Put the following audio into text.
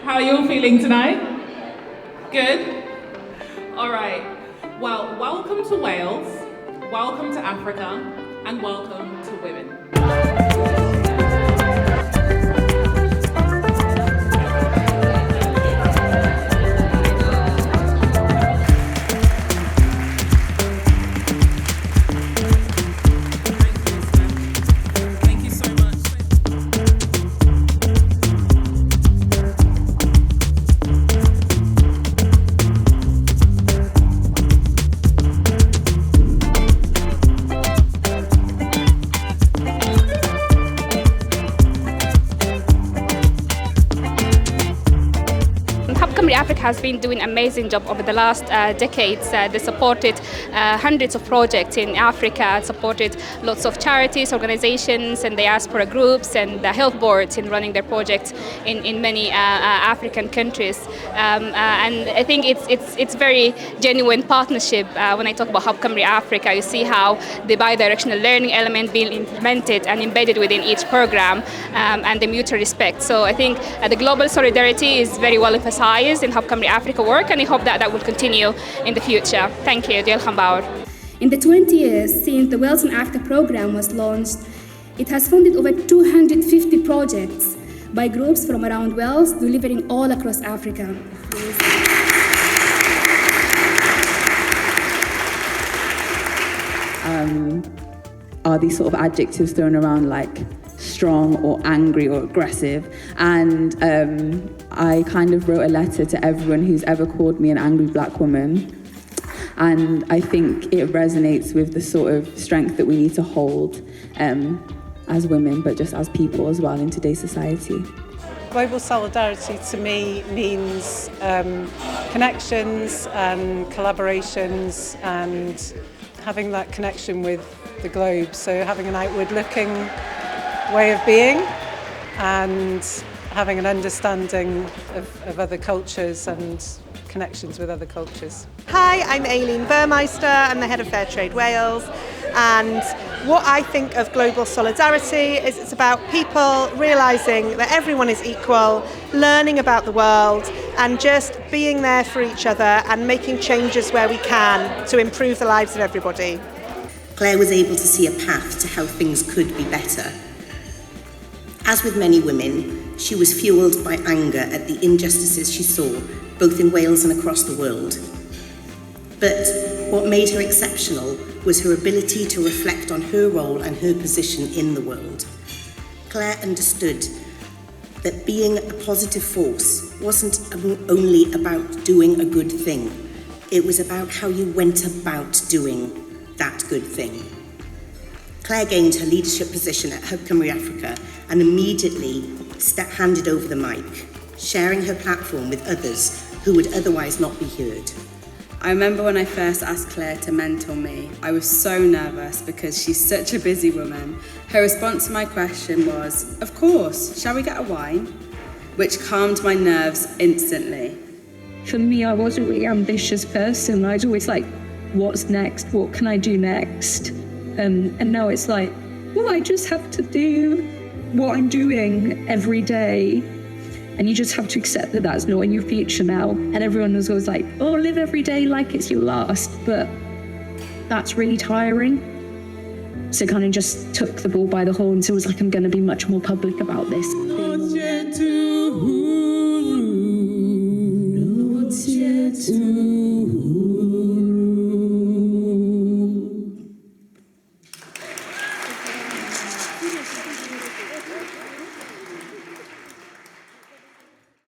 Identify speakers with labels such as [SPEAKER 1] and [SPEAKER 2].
[SPEAKER 1] How are you all feeling tonight? Good? All right. Well, welcome to Wales, welcome to Africa, and welcome to women.
[SPEAKER 2] Hub Cymru Africa has been doing an amazing job over the last decades. They supported hundreds of projects in Africa, supported lots of charities, organizations and diaspora groups and the health boards in running their projects in many African countries. And I think it's very genuine partnership. When I talk about Hub Cymru Africa, you see how the bi-directional learning element being implemented and embedded within each program and the mutual respect. So I think the global solidarity is very well emphasized in Hub Cymru Africa work, and I hope that will continue in the future. Thank you. Diolch yn fawr.
[SPEAKER 3] In the 20 years since the Wales and Africa program was launched, it has funded over 250 projects by groups from around Wales, delivering all across Africa.
[SPEAKER 4] Are these sort of adjectives thrown around like strong or angry or aggressive, and I kind of wrote a letter to everyone who's ever called me an angry black woman, and I think it resonates with the sort of strength that we need to hold as women, but just as people as well in today's society.
[SPEAKER 5] Global solidarity to me means connections and collaborations and having that connection with the globe, so having an outward-looking way of being and having an understanding of other cultures and connections with other cultures.
[SPEAKER 6] Hi, I'm Aileen Burmeister, I'm the head of Fair Trade Wales, and what I think of global solidarity is it's about people realising that everyone is equal, learning about the world and just being there for each other and making changes where we can to improve the lives of everybody.
[SPEAKER 7] Claire was able to see a path to how things could be better. As with many women, she was fuelled by anger at the injustices she saw, both in Wales and across the world. But what made her exceptional was her ability to reflect on her role and her position in the world. Claire understood that being a positive force wasn't only about doing a good thing, it was about how you went about doing that good thing. Claire gained her leadership position at Hub Cymru Africa and immediately handed over the mic, sharing her platform with others who would otherwise not be heard.
[SPEAKER 8] I remember when I first asked Claire to mentor me, I was so nervous because she's such a busy woman. Her response to my question was, "Of course, shall we get a wine?" Which calmed my nerves instantly.
[SPEAKER 9] For me, I was a really ambitious person. I was always like, what's next? What can I do next? And now it's like, well, I just have to do what I'm doing every day. And you just have to accept that that's not in your future now. And everyone was always like, oh, live every day like it's your last. But that's really tiring. So kind of just took the ball by the horns. It was like, I'm going to be much more public about this.